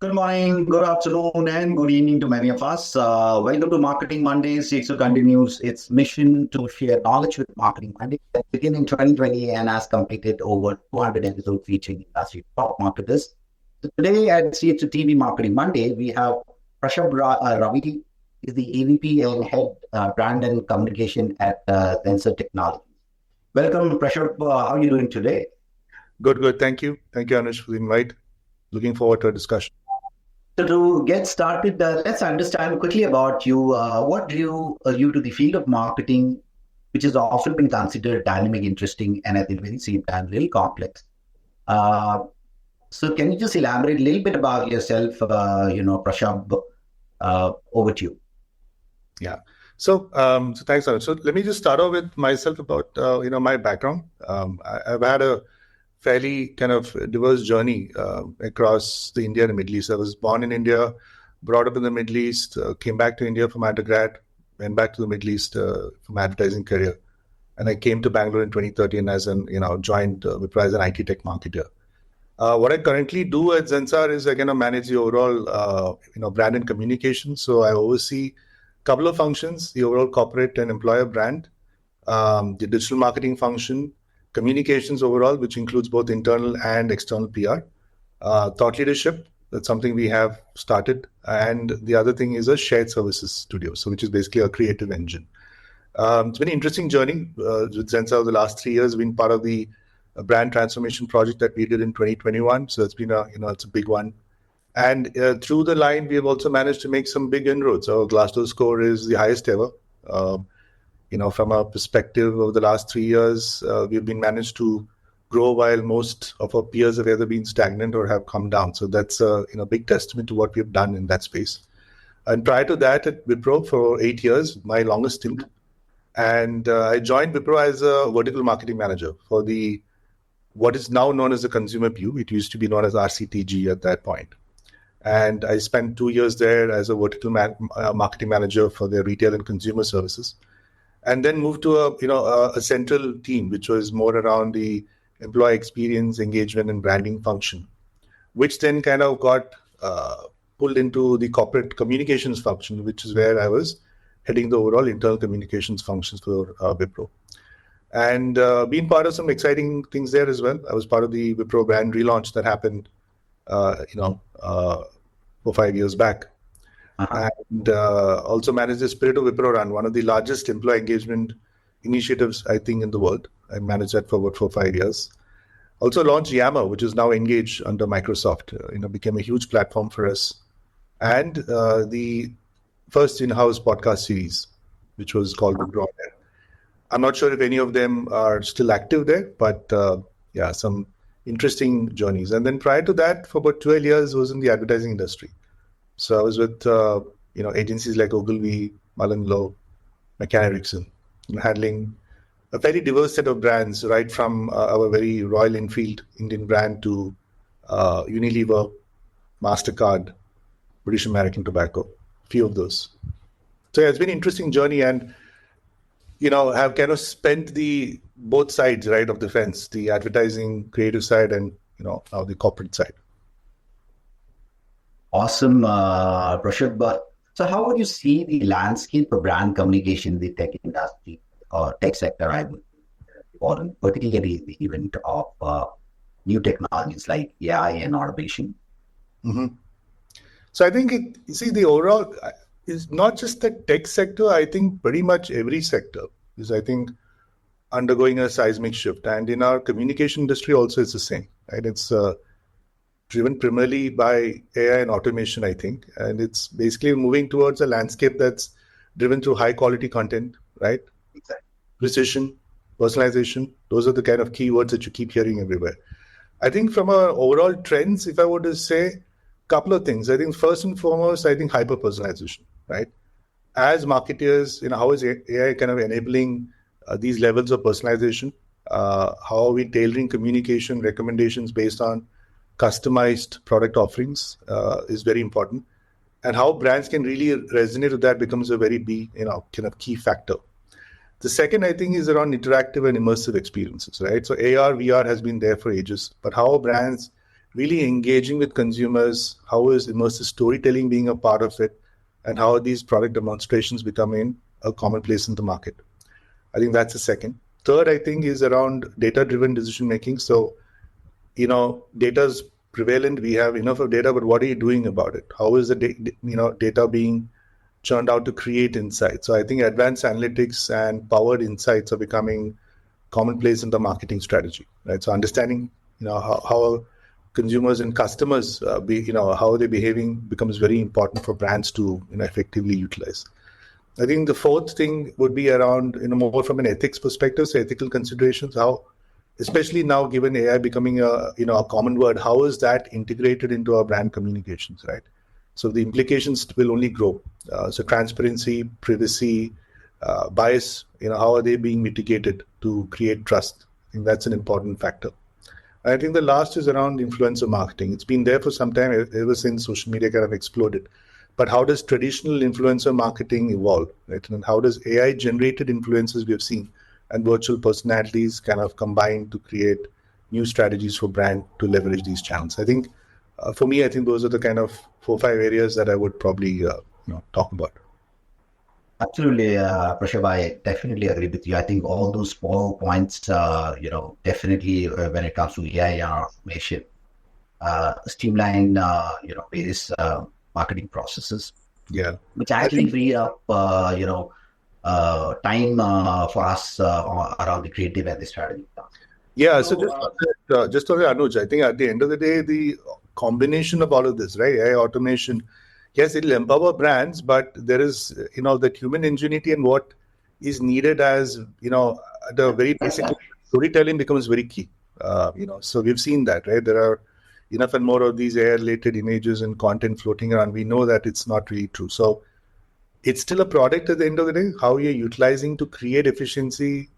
Good morning, good afternoon, and good evening to many of us. Welcome to Marketing Mondays. CXO continues its mission to share knowledge with Marketing Mondays that began in 2020 and has completed over 200 episodes featuring industry top marketers. So today at CXO TV Marketing Monday, we have Prashob Ravi, is the AVP and Head Brand and Communication at Zensar Technology. Welcome, Prashob. How are you doing today? Good. Thank you. Thank you, Anush, for the invite. Looking forward to a discussion. So to get started, let's understand quickly about you. What drew you to the field of marketing, which has often been considered dynamic, interesting, and at the very same time, really complex? So can you just elaborate a little bit about yourself, Prashab? Over to you. Yeah. So thanks, Anush. So let me just start off with myself about, my background. I've had a fairly kind of diverse journey across the India and the Middle East. I was born in India, brought up in the Middle East, came back to India from undergrad, went back to the Middle East for my advertising career. And I came to Bangalore in 2013 as joined Wipro as an IT tech marketer. What I currently do at Zensar is I kind of manage the overall, brand and communication. So I oversee a couple of functions: the overall corporate and employer brand, the digital marketing function, communications overall, which includes both internal and external PR, thought leadership. That's something we have started, and the other thing is a shared services studio, so which is basically a creative engine. It's been an interesting journey with Zensar over the last 3 years. Been part of the brand transformation project that we did in 2021. So it's been it's a big one. And through the line, we have also managed to make some big inroads. Our Glassdoor score is the highest ever. From our perspective over the last 3 years, we've been managed to grow while most of our peers have either been stagnant or have come down. So that's a big testament to what we've done in that space. And prior to that, at Wipro for 8 years, my longest stint. And I joined Wipro as a vertical marketing manager for what is now known as the consumer BU. It used to be known as RCTG at that point. And I spent 2 years there as a vertical marketing manager for their retail and consumer services. And then moved to a central team, which was more around the employee experience, engagement, and branding function, which then kind of got pulled into the corporate communications function, which is where I was heading the overall internal communications functions for Wipro. And being part of some exciting things there as well. I was part of the Wipro brand relaunch that happened, 4-5 years back. And also managed the Spirit of Wipro Run, one of the largest employee engagement initiatives, I think, in the world. I managed that for about 4-5 years. Also launched Yammer, which is now Engage under Microsoft. Became a huge platform for us. And the first in-house podcast series, which was called Wipro On Air. I'm not sure if any of them are still active there, but some interesting journeys. And then prior to that, for about 12 years, was in the advertising industry. So I was with agencies like Ogilvy, Mullen-Lowe, McCann Erickson, handling a very diverse set of brands, right from our very Royal Enfield Indian brand to Unilever, MasterCard, British American Tobacco, few of those. So it's been an interesting journey, and have kind of spent the both sides, right, of the fence, the advertising creative side and now the corporate side. Awesome, Prashab. So how would you see the landscape for brand communication in the tech industry or tech sector, I would call it, particularly the event of new technologies like AI and automation? Mm-hmm. So I think the overall is not just the tech sector. I think pretty much every sector is, I think, undergoing a seismic shift. And in our communication industry also, it's the same, right? It's driven primarily by AI and automation, I think. And it's basically moving towards a landscape that's driven through high quality content, right? Exactly. Precision, personalization. Those are the kind of keywords that you keep hearing everywhere. I think from our overall trends, if I were to say a couple of things, I think first and foremost, I think hyper-personalization, right? As marketers, how is AI kind of enabling these levels of personalization? How are we tailoring communication recommendations based on customized product offerings is very important, and how brands can really resonate with that becomes a very big, kind of key factor. The second, I think, is around interactive and immersive experiences, right? So AR, VR has been there for ages, but how brands really engaging with consumers, how is immersive storytelling being a part of it, and how are these product demonstrations becoming a commonplace in the market. I think that's the second. Third, I think, is around data-driven decision making. So, data is prevalent. We have enough of data, but what are you doing about it? How is the data being churned out to create insights? So I think advanced analytics and powered insights are becoming commonplace in the marketing strategy, right? So understanding, how consumers and customers how they're behaving becomes very important for brands to effectively utilize. I think the fourth thing would be around more from an ethics perspective, so ethical considerations. How, especially now given AI becoming a common word, how is that integrated into our brand communications, right? So the implications will only grow. So transparency, privacy, bias, how are they being mitigated to create trust? I think that's an important factor. I think the last is around influencer marketing. It's been there for some time, ever since social media kind of exploded. But how does traditional influencer marketing evolve, right? And how does AI-generated influencers we have seen and virtual personalities kind of combine to create new strategies for brand to leverage these channels? I think, for me, I think those are the kind of 4 or 5 areas that I would probably talk about. Absolutely, Prashob, I definitely agree with you. I think all those 4 points, definitely when it comes to AI and automation, streamline, various marketing processes, Yeah, which I actually think, free up, time for us around the creative and the strategy. yeah. So So, just on that, Anuj, I think at the end of the day, the combination of all of this, right? AI automation, yes, it'll empower brands, but there is, that human ingenuity and what is needed as, at a very basic level, storytelling becomes very key. So we've seen that, right? There are enough and more of these AI-related images and content floating around. We know that it's not really true. So it's still a product at the end of the day. How you're utilizing to create efficiency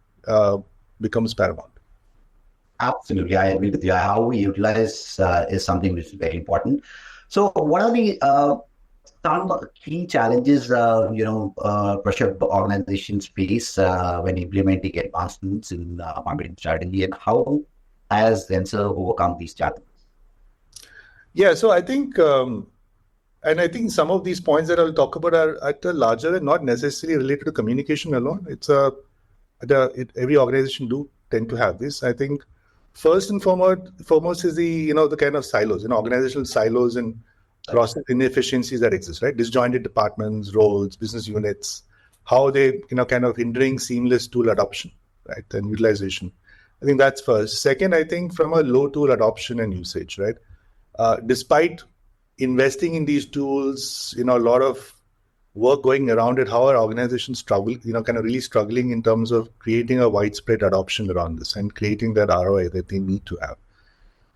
becomes paramount. absolutely, I agree with you. How we utilize is something which is very important. So, what are the some key challenges, pressure organizations face when implementing advancements in marketing strategy, and how has Zensar overcome these challenges? Yeah, so I think, and I think some of these points that I'll talk about are at a larger and not necessarily related to communication alone. Every organization do tend to have this. I think first and foremost is the kind of silos, organizational silos and process inefficiencies that exist, right? Disjointed departments, roles, business units, how they kind of hindering seamless tool adoption, right, and utilization. I think that's first. Second, I think from a low tool adoption and usage, right? Despite investing in these tools, a lot of work going around it, how our organizations struggle, kind of really struggling in terms of creating a widespread adoption around this and creating that ROI that they need to have.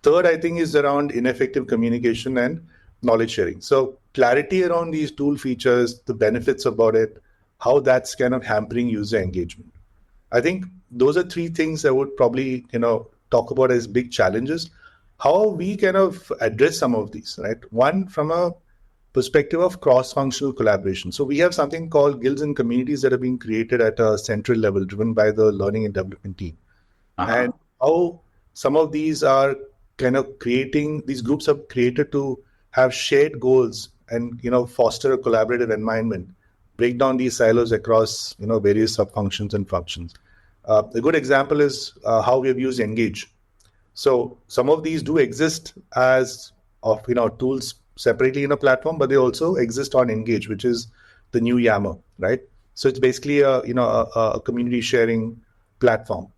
Third, I think, is around ineffective communication and knowledge sharing. So clarity around these tool features, the benefits about it, how that's kind of hampering user engagement. I think those are 3 things I would probably, talk about as big challenges. How we kind of address some of these, right? One, from a perspective of cross-functional collaboration. So we have something called guilds and communities that are being created at a central level, driven by the learning and development team. And how some of these are kind of these groups are created to have shared goals and, foster a collaborative environment, break down these silos across, various sub-functions and functions. A good example is how we have used Engage. So some of these do exist as tools separately in a platform, but they also exist on Engage, which is the new Yammer, right? So it's basically a community sharing platform.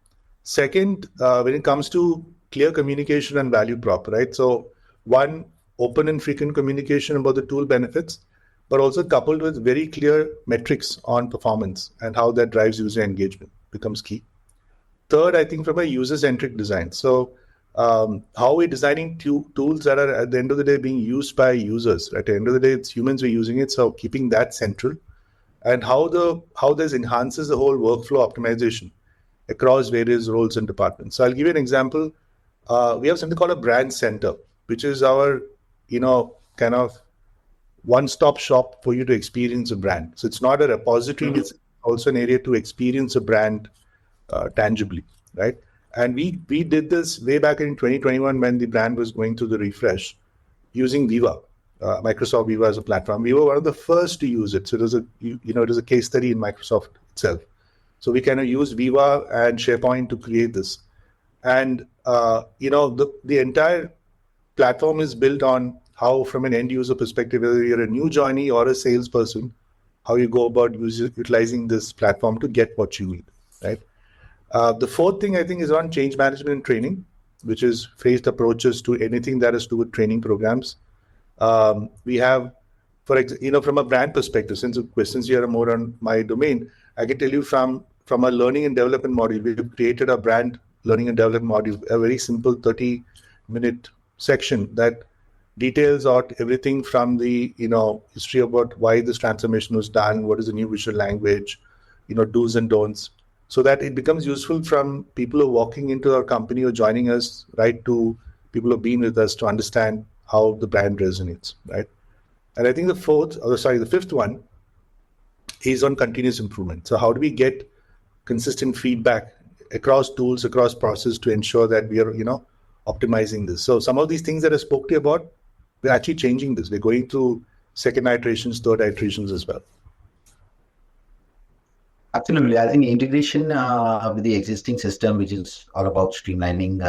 Second, when it comes to clear communication and value prop, right? So one, open and frequent communication about the tool benefits, but also coupled with very clear metrics on performance and how that drives user engagement becomes key. Third, I think from a user-centric design. So how we're designing tools that are at the end of the day being used by users. At the end of the day, it's humans who are using it. So keeping that central, and how this enhances the whole workflow optimization across various roles and departments. So I'll give you an example. We have something called a brand center, which is our kind of one-stop shop for you to experience a brand. So it's not a repository; it's also an area to experience a brand tangibly, right? And we did this way back in 2021 when the brand was going through the refresh using Viva, Microsoft Viva as a platform. We were one of the first to use it. So it was it was a case study in Microsoft itself. So we kind of used Viva and SharePoint to create this. And, the entire platform is built on how, from an end user perspective, whether you're a new joinee or a salesperson, how you go about utilizing this platform to get what you need, right? The fourth thing I think is on change management and training, which is phased approaches to anything that is to do with training programs. We have, from a brand perspective, since the questions here are more on my domain, I can tell you from a learning and development module, we've created a brand learning and development module, a very simple 30-minute section that details out everything from the history about why this transformation was done, what is the new visual language, do's and don'ts, so that it becomes useful from people who are walking into our company or joining us, right, to people who have been with us to understand how the brand resonates, right? And I think the fifth one is on continuous improvement. So how do we get consistent feedback across tools, across process to ensure that we are, optimizing this? So some of these things that I spoke to you about, we're actually changing this. We're going through second iterations, third iterations as well. Absolutely. I think integration with the existing system, which is all about streamlining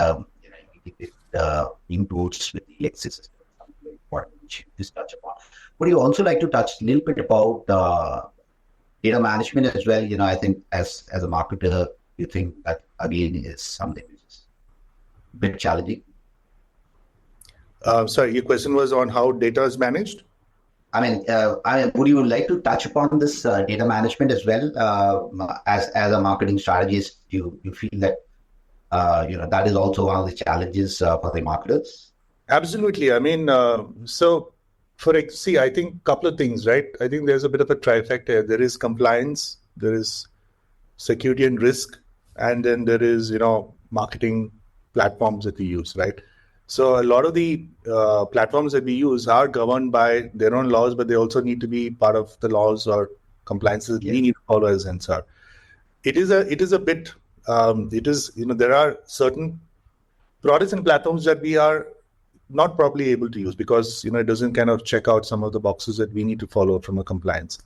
inputs with the existing system, something very important, which you touch upon. Would you also like to touch a little bit about data management as well? I think as a marketer, you think that again is something which is a bit challenging. Sorry, your question was on how data is managed? Would you like to touch upon this data management as well? As a marketing strategist, you feel that that is also one of the challenges for the marketers? Absolutely. I think a couple of things, right? I think there's a bit of a trifecta. There is compliance, there is security and risk, and then there is, marketing platforms that we use, right? So a lot of the platforms that we use are governed by their own laws, but they also need to be part of the laws or compliances we need to follow as Zensar. There are certain products and platforms that we are not properly able to use because, it doesn't kind of check out some of the boxes that we need to follow from a compliance.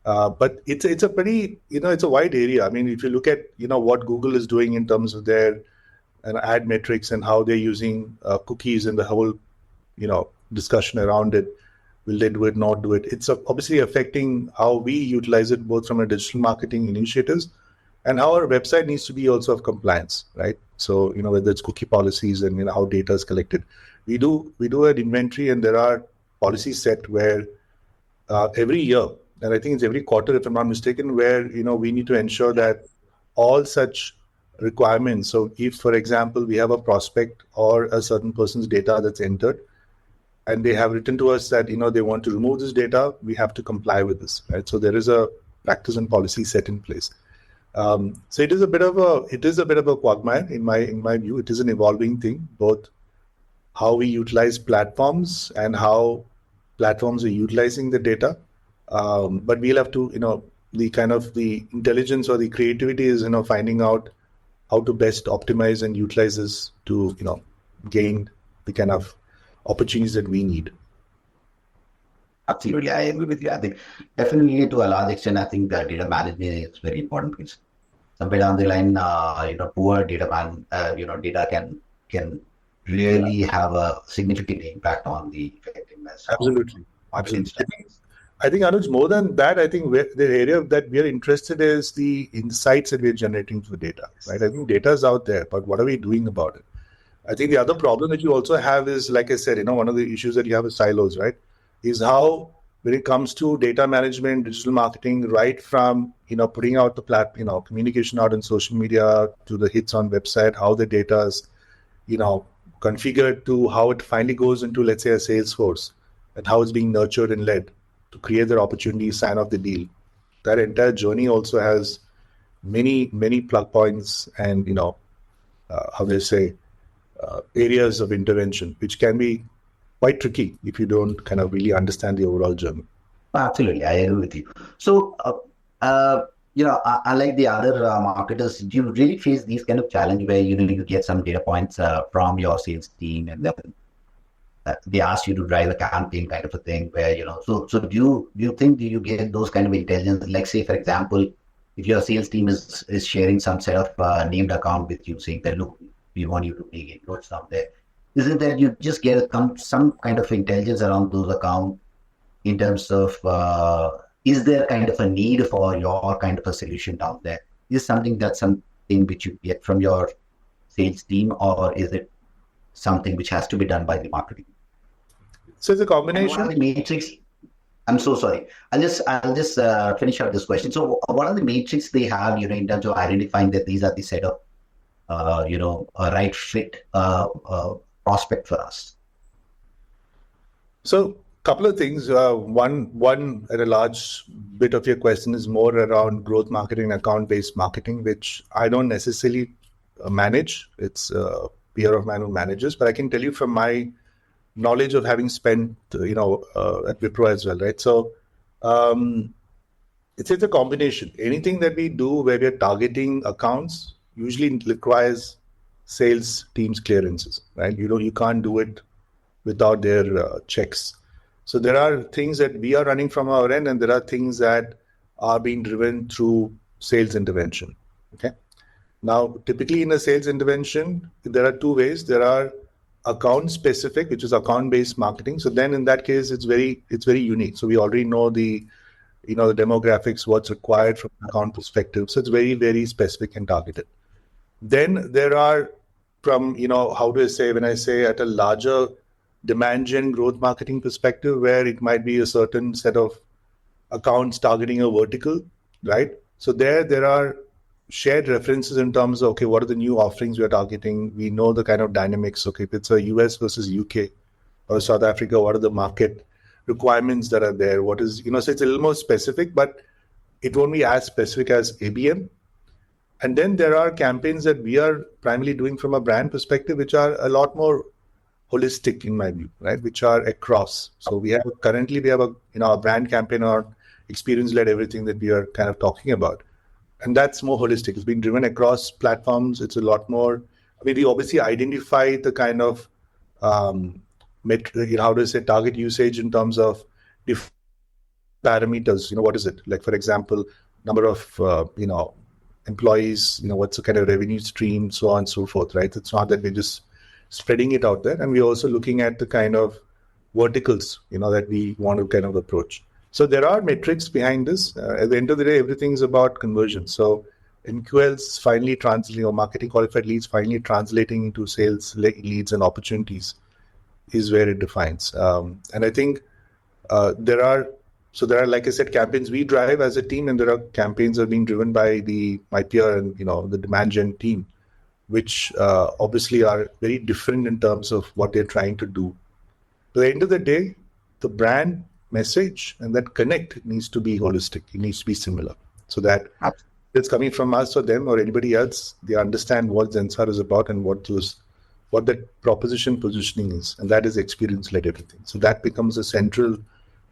But it's a pretty, it's a wide area. I mean, if you look at, what Google is doing in terms of their ad metrics and how they're using cookies and the whole, discussion around it, will they do it, not do it? It's obviously affecting how we utilize it, both from a digital marketing initiatives and how our website needs to be also of compliance, right? So, whether it's cookie policies and how data is collected. We do an inventory, and there are policies set where every year, and I think it's every quarter, if I'm not mistaken, where we need to ensure that all such requirements. So if, for example, we have a prospect or a certain person's data that's entered, and they have written to us that they want to remove this data, we have to comply with this, right? So there is a practice and policy set in place. So it is a bit of a quagmire in my view. It is an evolving thing, both how we utilize platforms and how platforms are utilizing the data. But we'll have to, the intelligence or the creativity is, finding out how to best optimize and utilize this to, gain the kind of opportunities that we need. Absolutely, I agree with you. I think definitely to a large extent, I think that data management is very important because somewhere down the line, poor data can really have a significant impact on the effectiveness. Absolutely. I think, Anuj, more than that, I think the area that we are interested in is the insights that we are generating through data, right? I think data is out there, but what are we doing about it? I think the other problem that you also have is, like I said, one of the issues that you have is silos, right? Is how, when it comes to data management, digital marketing, right from, putting out the communication out in social media to the hits on website, how the data is, configured to how it finally goes into, let's say, a Salesforce, and how it's being nurtured and led to create their opportunity, sign off the deal. That entire journey also has many, many plug points and, areas of intervention, which can be quite tricky if you don't kind of really understand the overall journey. Absolutely, I agree with you. So, Unlike the other marketers, do you really face these kind of challenge where you get some data points from your sales team, and then they ask you to drive a campaign kind of a thing where so do you get those kind of intelligence, like say for example, if your sales team is sharing some set of named account with you saying that look, we want you to make inroads down there, is it that you just get some kind of intelligence around those accounts in terms of is there kind of a need for your kind of a solution down there? Is something which you get from your sales team, or is it something which has to be done by the marketing? So it's a And what are combination. the metrics? I'm so sorry. I'll just finish up this question. So, what are the metrics they have, in terms of identifying that these are the set of, a right fit prospect for us? So couple of things. One, at a large bit of your question is more around growth marketing, account-based marketing, which I don't necessarily manage. It's a peer of mine who manages, but I can tell you from my knowledge of having spent, at Wipro as well, right? So it's a combination. Anything that we do where we are targeting accounts usually requires sales teams clearances, right? You can't do it without their checks. So there are things that we are running from our end, and there are things that are being driven through sales intervention. Okay. Now, typically in a sales intervention, there are two ways. There are account specific, which is account based marketing. So then in that case, it's very unique. So we already know the demographics, what's required from an account perspective. So it's very, very specific and targeted. Then there are from, how do I say, when I say at a larger demand gen growth marketing perspective, where it might be a certain set of accounts targeting a vertical, right? So there are shared references in terms of, okay, what are the new offerings we are targeting? We know the kind of dynamics. Okay, if it's a US versus UK or South Africa, what are the market requirements that are there? What is, so it's a little more specific, but it won't be as specific as ABM. And then there are campaigns that we are primarily doing from a brand perspective, which are a lot more holistic in my view, right? Which are across. So currently we have a brand campaign or experience-led everything that we are kind of talking about. And that's more holistic. It's been driven across platforms. It's a lot more, we obviously identify the kind of, target usage in terms of different parameters. What is it? Like, for example, number of, employees, what's the kind of revenue stream, so on and so forth, right? It's not that we're just spreading it out there. And we're also looking at the kind of verticals, that we want to kind of approach. So there are metrics behind this. At the end of the day, everything's about conversion. So MQLs finally translating, or marketing qualified leads finally translating into sales leads and opportunities is where it defines. And I think there are, like I said, campaigns we drive as a team, and there are campaigns that are being driven by my peer and, the demand gen team, which obviously are very different in terms of what they're trying to do. At the end of the day, the brand message and that connect needs to be holistic. It needs to be similar, so that it's coming from us or them or anybody else, they understand what Zensar is about and what that proposition positioning is. And that is experience-led everything. So that becomes a central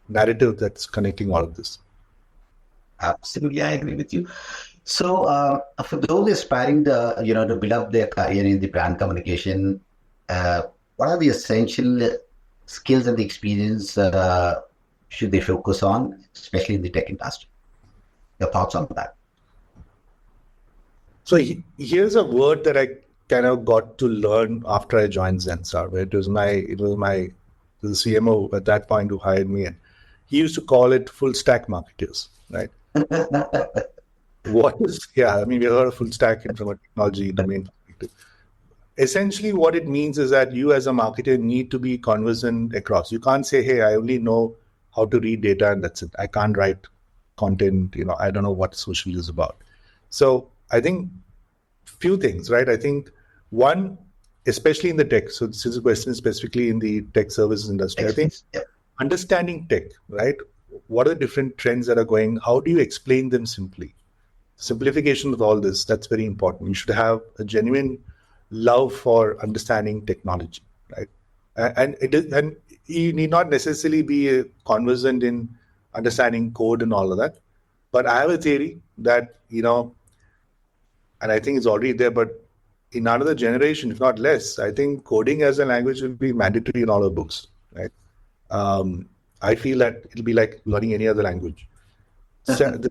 narrative that's connecting all of this. Absolutely, I agree with you. So, for those aspiring to build up their career in the brand communication, what are the essential skills and the experience should they focus on, especially in the tech industry? Your thoughts on that? So here's a word that I kind of got to learn after I joined Zensar, where it was the CMO at that point who hired me, and he used to call it full stack marketers, right? We heard of full stack from a technology domain perspective. Essentially, what it means is that you as a marketer need to be conversant across. You can't say, hey, I only know how to read data and that's it. I can't write content, I don't know what social is about. So I think few things, right? I think one, especially in the tech, so since the question is specifically in the tech services industry, I think understanding tech, right? What are the different trends that are going? How do you explain them simply? Simplification of all this, that's very important. You should have a genuine love for understanding technology, right? And you need not necessarily be conversant in understanding code and all of that, But I have a theory that, and I think it's already there, but in another generation, if not less, I think coding as a language will be mandatory in all our books, right? I feel that it'll be like learning any other language. The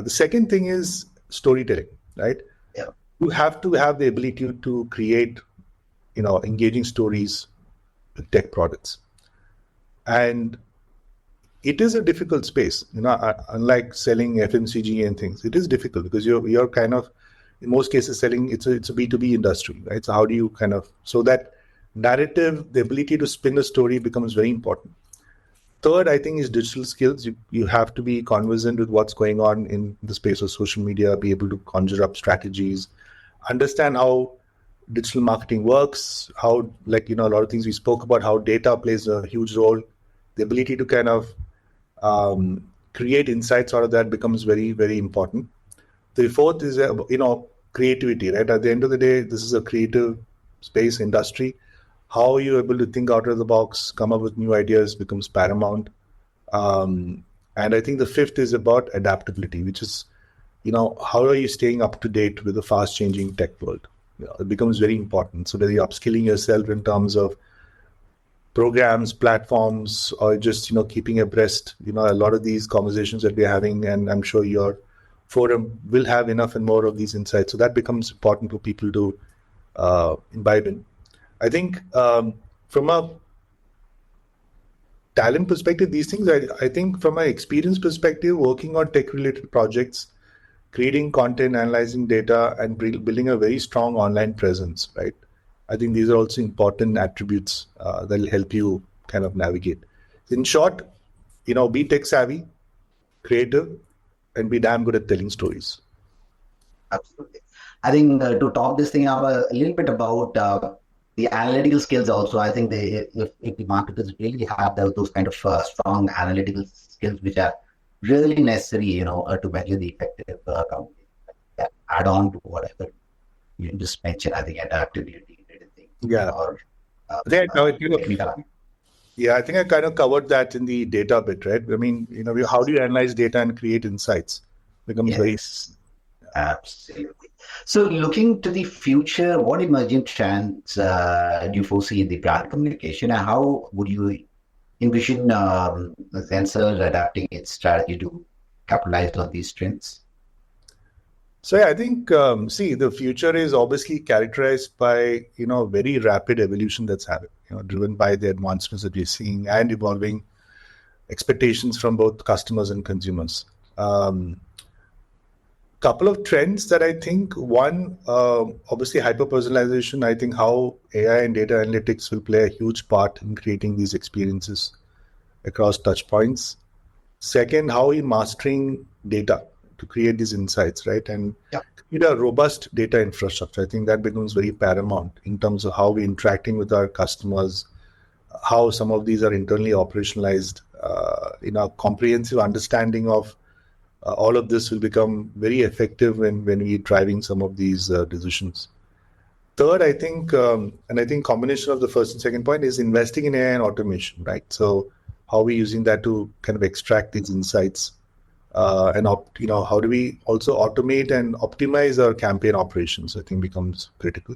second thing is storytelling, right? Yeah. You have to have the ability to create, engaging stories with tech products. And it is a difficult space, unlike selling FMCG and things. It is difficult because you're kind of, in most cases, selling, it's a B2B industry, right? So how do you so that narrative, the ability to spin a story becomes very important. Third, I think, is digital skills. You have to be conversant with what's going on in the space of social media, be able to conjure up strategies, understand how digital marketing works, how, a lot of things we spoke about, how data plays a huge role. The ability to kind of create insights out of that becomes very, very important. The fourth is, creativity, right? At the end of the day, this is a creative space industry. How are you able to think out of the box, come up with new ideas becomes paramount. And I think the fifth is about adaptability, which is, how are you staying up to date with the fast changing tech world? It becomes very important. So whether you're upskilling yourself in terms of programs, platforms, or just, keeping abreast, a lot of these conversations that we're having, and I'm sure your forum will have enough and more of these insights. So that becomes important for people to imbibe in. I think from a talent perspective, these things, I think from an experience perspective, working on tech-related projects, creating content, analyzing data, and building a very strong online presence, right? I think these are also important attributes that will help you kind of navigate. In short, be tech-savvy, creative, and be damn good at telling stories. Absolutely. I think to top this thing up a little bit about the analytical skills also, I think if the marketers really have those kind of strong analytical skills, which are really necessary, to measure the effective add on to whatever you just mentioned. I think adaptability, yeah, or technical. Yeah, I think I kind of covered that in the data bit, right? I mean, how do you analyze data and create insights? Becomes very. Absolutely. So looking to the future, what emerging trends do you foresee in the brand communication, and how would you envision Zensar adapting its strategy to capitalize on these trends? So I think, the future is obviously characterized by, very rapid evolution that's happening, driven by the advancements that we're seeing and evolving expectations from both customers and consumers. Couple of trends that I think, one, obviously hyper-personalization. I think how AI and data analytics will play a huge part in creating these experiences across touch points. Second, how we're mastering data to create these insights, right? And create a robust data infrastructure. I think that becomes very paramount in terms of how we're interacting with our customers, how some of these are internally operationalized. A comprehensive understanding of all of this will become very effective when we're driving some of these decisions. Third, I think, and I think combination of the first and second point is investing in AI and automation, right? So how are we using that to kind of extract these insights? And how do we also automate and optimize our campaign operations? I think becomes critical.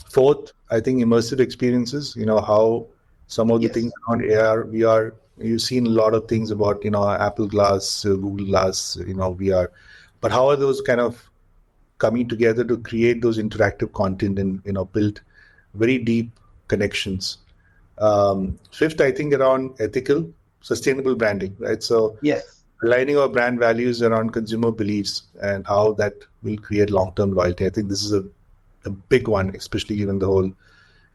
Fourth, I think immersive experiences. How some of the things around AR, VR. You've seen a lot of things about Apple Glass, Google Glass, VR. But how are those kind of coming together to create those interactive content and build very deep connections? Fifth, I think around ethical, sustainable branding, right? So aligning our brand values around consumer beliefs and how that will create long-term loyalty. I think this is a big one, especially given the whole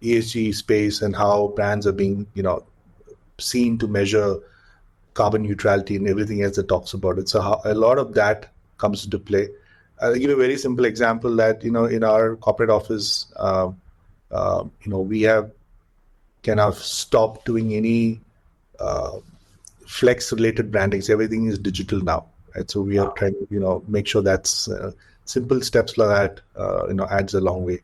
ESG space and how brands are being, seen to measure carbon neutrality and everything else that talks about it. So a lot of that comes into play. I'll give a very simple example that, in our corporate office, we have kind of stopped doing any flex-related branding. So everything is digital now, right? So we are trying to, make sure that's simple steps like that, adds a long way.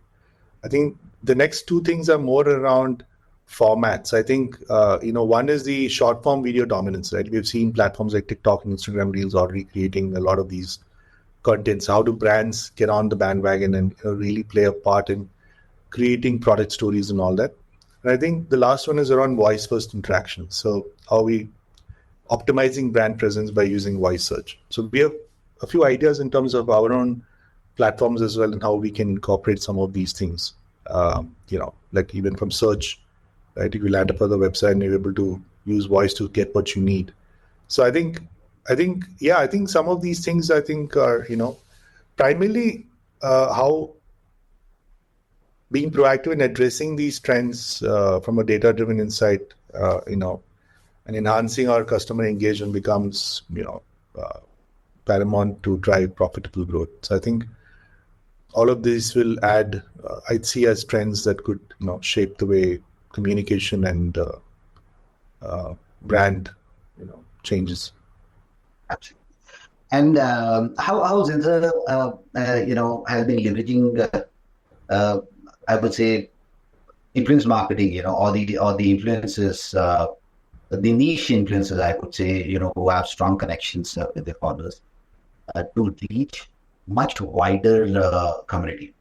I think the next two things are more around formats. I think, one is the short form video dominance, right? We've seen platforms like TikTok and Instagram Reels already creating a lot of these contents. How do brands get on the bandwagon and really play a part in creating product stories and all that? And I think the last one is around voice first interaction. So how are we optimizing brand presence by using voice search? So we have a few ideas in terms of our own platforms as well and how we can incorporate some of these things. Like even from search, right? If you land up on the website and you're able to use voice to get what you need. So I think some of these things I think are, primarily how being proactive in addressing these trends from a data-driven insight, and enhancing our customer engagement becomes, paramount to drive profitable growth. So I think all of this will add, I'd see as trends that could, shape the way communication and brand, changes. Absolutely. And how Zensar, has been leveraging, I would say, influence marketing, or the influencers, the niche influencers, I would say, who have strong connections with their followers, to reach much wider community.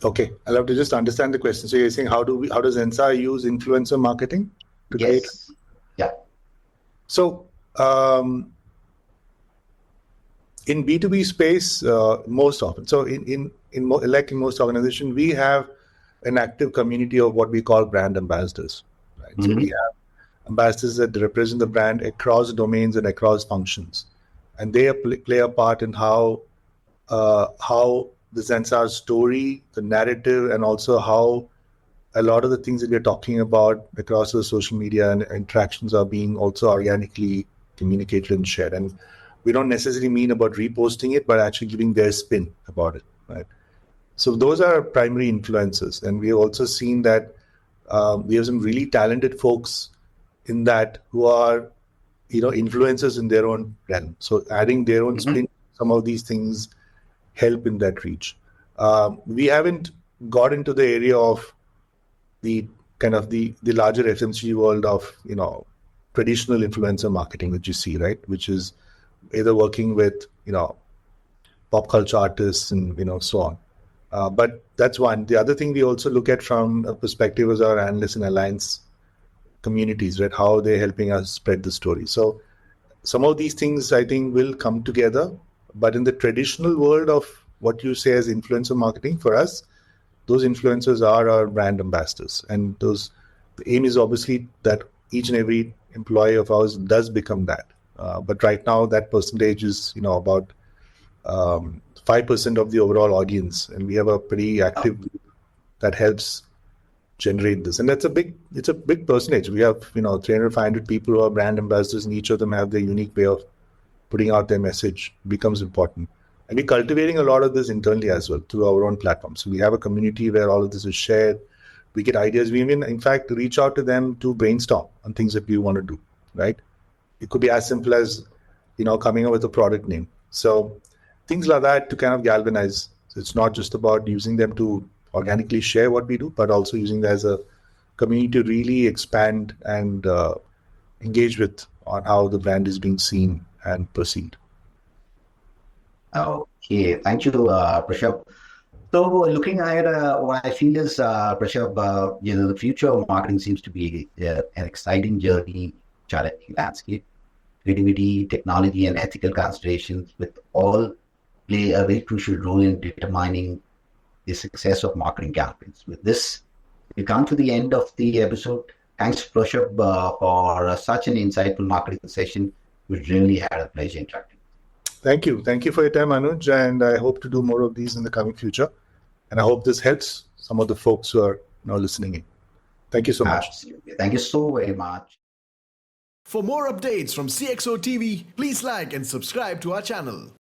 Okay, I'll have to just understand the question. So you're saying how does Zensar use influencer marketing to create? Yes. Yeah. So in B2B space, most often, so in most organizations, we have an active community of what we call brand ambassadors. Right? Mm-hmm. So we have ambassadors that represent the brand across domains and across functions, and they play a part in how the Zensar story, the narrative, and also how a lot of the things that we're talking about across the social media and interactions are being also organically communicated and shared. And we don't necessarily mean about reposting it, but actually giving their spin about it, right? So those are primary influencers. And we have also seen that we have some really talented folks in that who are, influencers in their own realm. So adding their own spin, some of these things help in that reach. We haven't got into the area of the kind of the larger FMCG world of, traditional influencer marketing that you see, right? Which is either working with, pop culture artists and, so on. But that's one. The other thing we also look at from a perspective is our analysts and alliance communities, right? How they're helping us spread the story. So some of these things I think will come together, but in the traditional world of what you say as influencer marketing, for us, those influencers are our brand ambassadors. And the aim is obviously that each and every employee of ours does become that. But right now that percentage is, about 5% of the overall audience. And we have a pretty active group that helps generate this. And it's a big percentage. We have, 300, 500 people who are brand ambassadors, and each of them have their unique way of putting out their message. Becomes important. And we're cultivating a lot of this internally as well through our own platform. So we have a community where all of this is shared. We get ideas. We even, in fact, reach out to them to brainstorm on things that we want to do, right? It could be as simple as, coming up with a product name. So things like that to kind of galvanize. So it's not just about using them to organically share what we do, but also using that as a community to really expand and engage with on how the brand is being seen and perceived. Okay, thank you, Prashob. So looking at what I feel is, Prashob, the future of marketing seems to be an exciting journey, challenging landscape. Creativity, technology, and ethical considerations with all play a very crucial role in determining the success of marketing campaigns. With this, we come to the end of the episode. Thanks, Prashob, for such an insightful marketing session. We really had a pleasure interacting. Thank you. Thank you for your time, Anuj. And I hope to do more of these in the coming future. And I hope this helps some of the folks who are now listening in. Thank you so much. Absolutely. Thank you so very much. For more updates from CXO TV, please like and subscribe to our channel.